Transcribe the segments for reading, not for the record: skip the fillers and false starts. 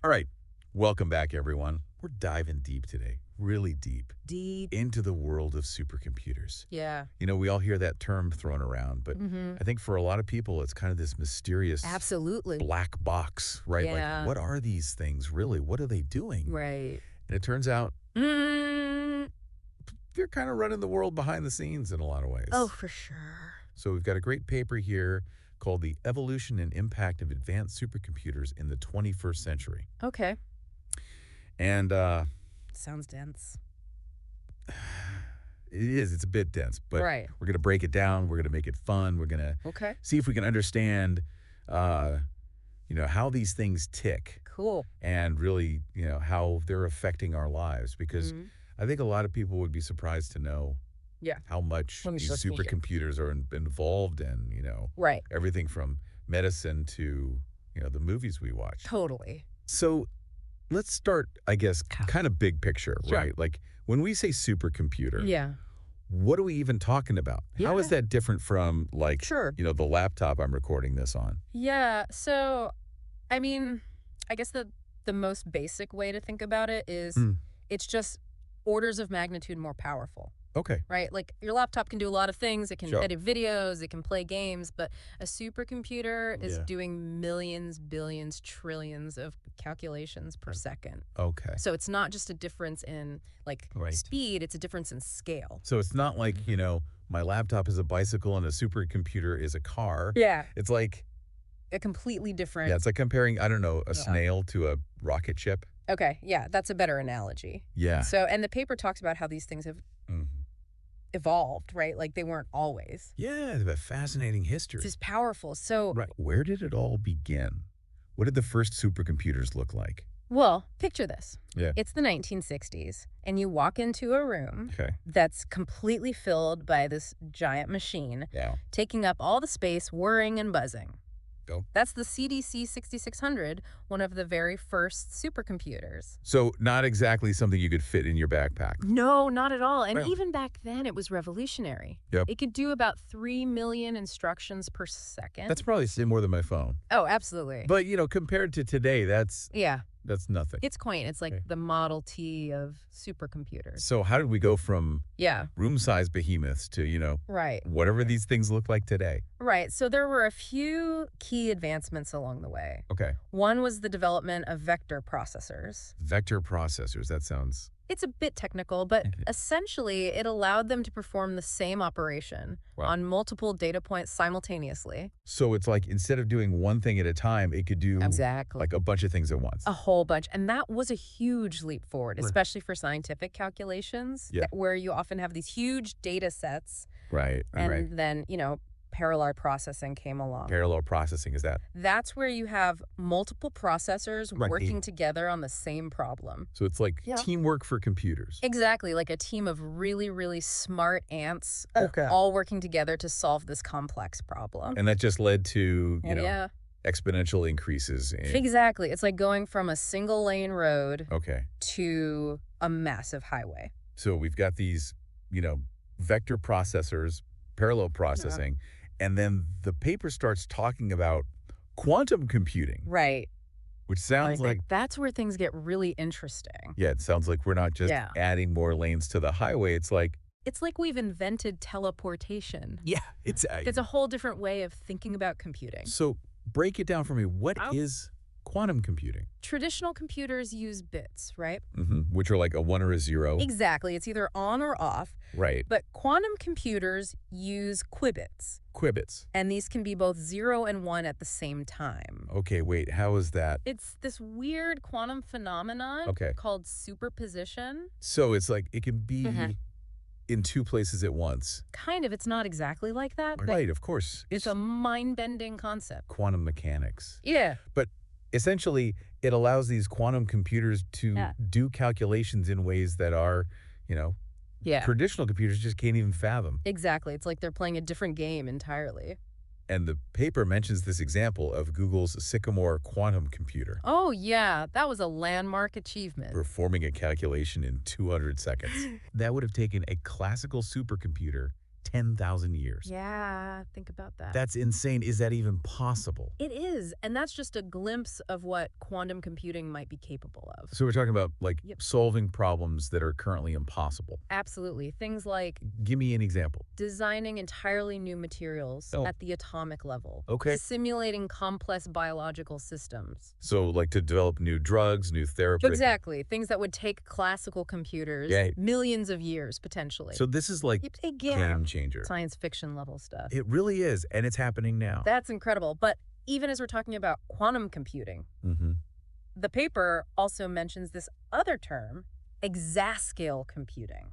All right, welcome back, everyone. We're diving deep today, really deep, Deep. into the world of supercomputers. Yeah. You know, we all hear that term thrown around, but Mm-hmm. I think for a lot of people, it's kind of this mysterious Absolutely. black box, right? Yeah. Like, what are these things really? What are they doing? Right. And it turns out Mm. they're kind of running the world behind the scenes in a lot of ways. Oh, for sure. So we've got a great paper here called The Evolution and Impact of Advanced Supercomputers in the 21st Century. Okay. And Sounds dense. it's a bit dense, but Right. we're going to break it down. We're going to make it fun. We're going to Okay. see if we can understand, how these things tick Cool. and really, how they're affecting our lives. Because Mhm. I think a lot of people would be surprised to know Yeah. how much Let me these just see here. supercomputers are involved in, Right. everything from medicine to, the movies we watch. Totally. So let's start, I guess, kind of big picture, Sure. right? Like when we say supercomputer, Yeah. what are we even talking about? How is Yeah. that different from like, Sure. the laptop I'm recording this on? Yeah. So, I mean, I guess the most basic way to think about it is Mm. it's just orders of magnitude more powerful. Okay. Right? Like your laptop can do a lot of things. It can Sure. edit videos, it can play games, but a supercomputer is Yeah. doing millions, billions, trillions of calculations per second. Okay. So it's not just a difference in like Right. speed, it's a difference in scale. So it's not like, my laptop is a bicycle and a supercomputer is a car. Yeah. It's like, A completely different. yeah, it's like comparing, I don't know, a snail to a rocket ship. Okay, yeah, that's a better analogy. Yeah. So, and the paper talks about how these things have Mhm. evolved, right? Like they weren't always. Yeah, they have a fascinating history. This is powerful. So, Right. Where did it all begin? What did the first supercomputers look like? well, picture this. Yeah. It's the 1960s, and you walk into a room Okay. that's completely filled by this giant machine, Yeah. taking up all the space, whirring and buzzing. Go. That's the CDC 6600, one of the very first supercomputers. So not exactly something you could fit in your backpack. No, not at all. And Well. even back then, it was revolutionary. Yep. It could do about 3 million instructions per second. That's probably more than my phone. Oh, absolutely. But, compared to today, that's Yeah, nothing. it's quaint. It's like Okay. the Model T of supercomputers. So how did we go from Yeah, room-sized behemoths to, right. whatever these things look like today? Right. So there were a few key advancements along the way. Okay. One was the development of vector processors. Vector processors, that sounds... It's a bit technical, but Mhm. essentially it allowed them to perform the same operation Wow. on multiple data points simultaneously. So it's like instead of doing one thing at a time, it could do Exactly. like a bunch of things at once. A whole bunch. And that was a huge leap forward, Right. especially for scientific calculations, Yeah. where you often have these huge data sets. Right. And Right. then, parallel processing came along. Parallel processing, is that? That's where you have multiple processors Right. working together on the same problem. So it's like Yeah. teamwork for computers. Exactly, like a team of really, really smart ants Okay. all working together to solve this complex problem. And that just led to, Yeah, exponential increases in... exactly. It's like going from a single lane road Okay. to a massive highway. So we've got these, vector processors, parallel processing, and then the paper starts talking about quantum computing, Right. which sounds like, That's where things get really interesting. yeah, it sounds like we're not just Yeah. adding more lanes to the highway. It's like, It's like we've invented teleportation. yeah, it's It's a whole different way of thinking about computing. So break it down for me. What is quantum computing? Traditional computers use bits, right? Which are like a 1 or a 0. Exactly. It's either on or off. Right. But quantum computers use qubits. Qubits. And these can be both 0 and 1 at the same time. Okay, wait, how is that? It's this weird quantum phenomenon Okay. called superposition. So it's like it can be Mhm. in two places at once. Kind of. It's not exactly like that. But Right, of course. it's a mind-bending concept. Quantum mechanics. Yeah. But essentially, it allows these quantum computers to Yeah. do calculations in ways that are, Yeah. traditional computers just can't even fathom. Exactly. It's like they're playing a different game entirely. And the paper mentions this example of Google's Sycamore quantum computer Oh, yeah. That was a landmark achievement. performing a calculation in 200 seconds. That would have taken a classical supercomputer 10,000 years. Yeah, think about that. That's insane. Is that even possible? It is, and that's just a glimpse of what quantum computing might be capable of. So we're talking about, like, Yep. solving problems that are currently impossible. Absolutely. Things like Give me an example. designing entirely new materials Oh. at the atomic level. Okay. To simulating complex biological systems. So, like, to develop new drugs, new therapies. Exactly. Things that would take classical computers Yeah. millions of years, potentially. So this is like game changer. Science fiction level stuff. It really is, and it's happening now. That's incredible. But even as we're talking about quantum computing, Mm-hmm. the paper also mentions this other term, exascale computing.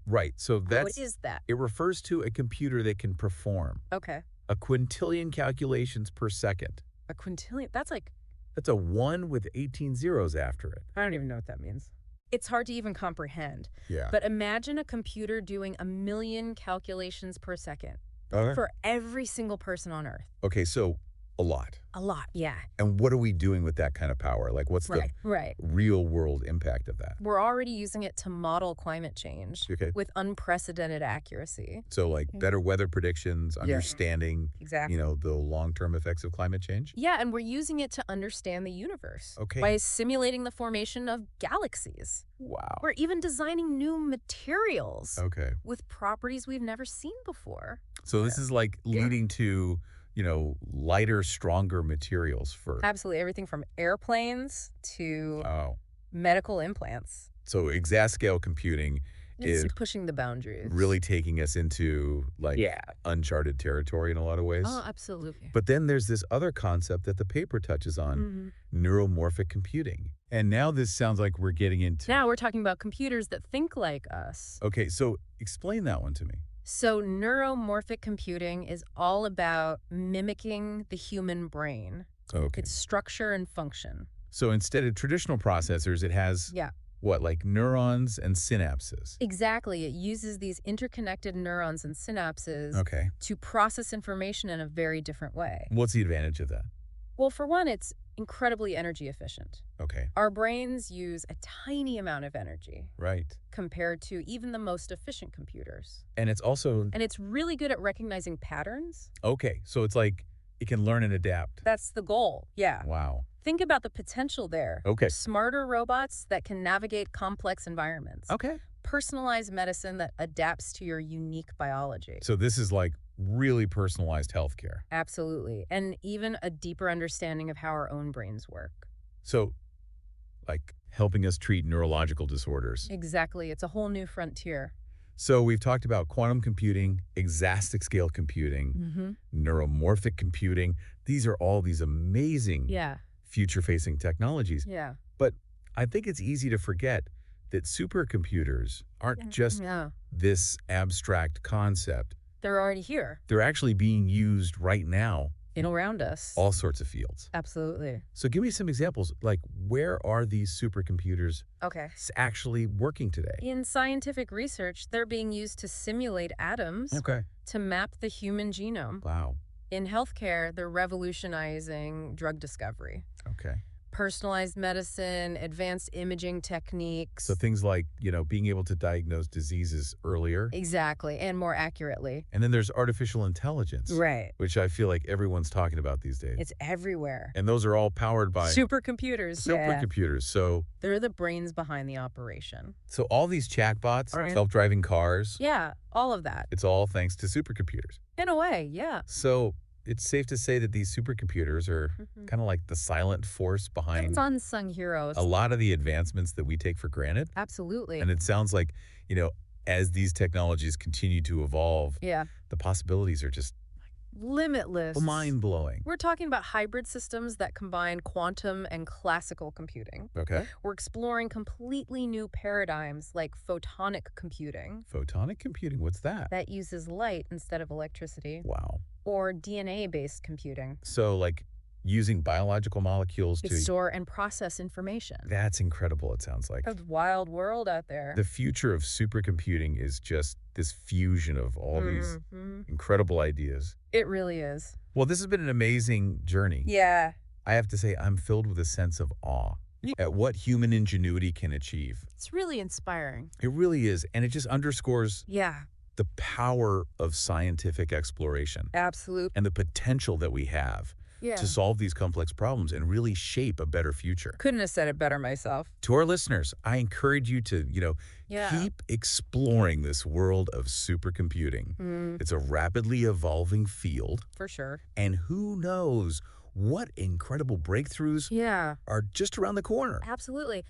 Right. So What that's is that? it refers to a computer that can perform Okay. a quintillion calculations per second. A quintillion. That's like, That's a 1 with 18 zeros after it. I don't even know what that means. It's hard to even comprehend. Yeah. But imagine a computer doing 1,000,000 calculations per second for every single person on Earth. Okay, so a lot. A lot. Yeah. And what are we doing with that kind of power? Like, what's the Right. real world impact of that? We're already using it to model climate change Okay. with unprecedented accuracy. So, like, better weather predictions, Yeah. understanding, Exactly. the long-term effects of climate change? Yeah, and we're using it to understand the universe. Okay. By simulating the formation of galaxies. Wow. We're even designing new materials Okay. with properties we've never seen before. So this is like leading to, lighter, stronger materials for. Absolutely. Everything from airplanes to Oh. medical implants. So exascale computing It's is pushing the boundaries. really taking us into, like, uncharted territory in a lot of ways. Oh, absolutely. But then there's this other concept that the paper touches on, neuromorphic computing. And now this sounds like we're getting into. Now we're talking about computers that think like us. Okay, so explain that one to me. So neuromorphic computing is all about mimicking the human brain. Okay. Its structure and function. So instead of traditional processors, it has Yeah. what, like neurons and synapses? Exactly. It uses these interconnected neurons and synapses Okay. to process information in a very different way. What's the advantage of that? Well, for one, it's incredibly energy efficient. Okay. Our brains use a tiny amount of energy Right. compared to even the most efficient computers. And it's also, And it's really good at recognizing patterns. okay, so it's like it can learn and adapt. That's the goal. Yeah. Wow. Think about the potential there. Okay. Smarter robots that can navigate complex environments. Okay. Personalized medicine that adapts to your unique biology. So this is like really personalized healthcare. Absolutely. And even a deeper understanding of how our own brains work. So, like, helping us treat neurological disorders. Exactly. It's a whole new frontier. So we've talked about quantum computing, exascale computing, neuromorphic computing. These are all these amazing Yeah. future-facing technologies. Yeah. But I think it's easy to forget that supercomputers aren't just Yeah. this abstract concept. They're already here They're actually being used right now, and around us. all sorts of fields. Absolutely. So give me some examples. Like, where are these supercomputers Okay. actually working today? In scientific research, they're being used to simulate atoms Okay. to map the human genome. Wow. In healthcare, they're revolutionizing drug discovery. Okay. Personalized medicine, advanced imaging techniques. So things like, being able to diagnose diseases earlier. Exactly, and more accurately. And then there's artificial intelligence. Right. Which I feel like everyone's talking about these days. It's everywhere. And those are all powered by Supercomputers. Yeah. supercomputers. So They're the brains behind the operation. all these chatbots, Right. self-driving cars, Yeah, all of that. it's all thanks to supercomputers. In a way, yeah. So it's safe to say that these supercomputers are kind of like the silent force behind It's unsung heroes. a lot of the advancements that we take for granted. Absolutely. And it sounds like, as these technologies continue to evolve, Yeah. the possibilities are just Limitless. mind-blowing. We're talking about hybrid systems that combine quantum and classical computing. Okay. We're exploring completely new paradigms like photonic computing Photonic computing, what's that? that uses light instead of electricity, Wow. or DNA-based computing So, like, using biological molecules to to. store and process information. That's incredible, it sounds like. It's a wild world out there. The future of supercomputing is just this fusion of all these Mhm. incredible ideas. It really is. Well, this has been an amazing journey. Yeah. I have to say, I'm filled with a sense of awe at what human ingenuity can achieve. It's really inspiring. It really is. And it just underscores Yeah. the power of scientific exploration Absolute. and the potential that we have to Yeah. solve these complex problems and really shape a better future. Couldn't have said it better myself. To our listeners, I encourage you to, Yeah. keep exploring this world of supercomputing. It's a rapidly evolving field, For sure. and who knows what incredible breakthroughs Yeah. are just around the corner. Absolutely.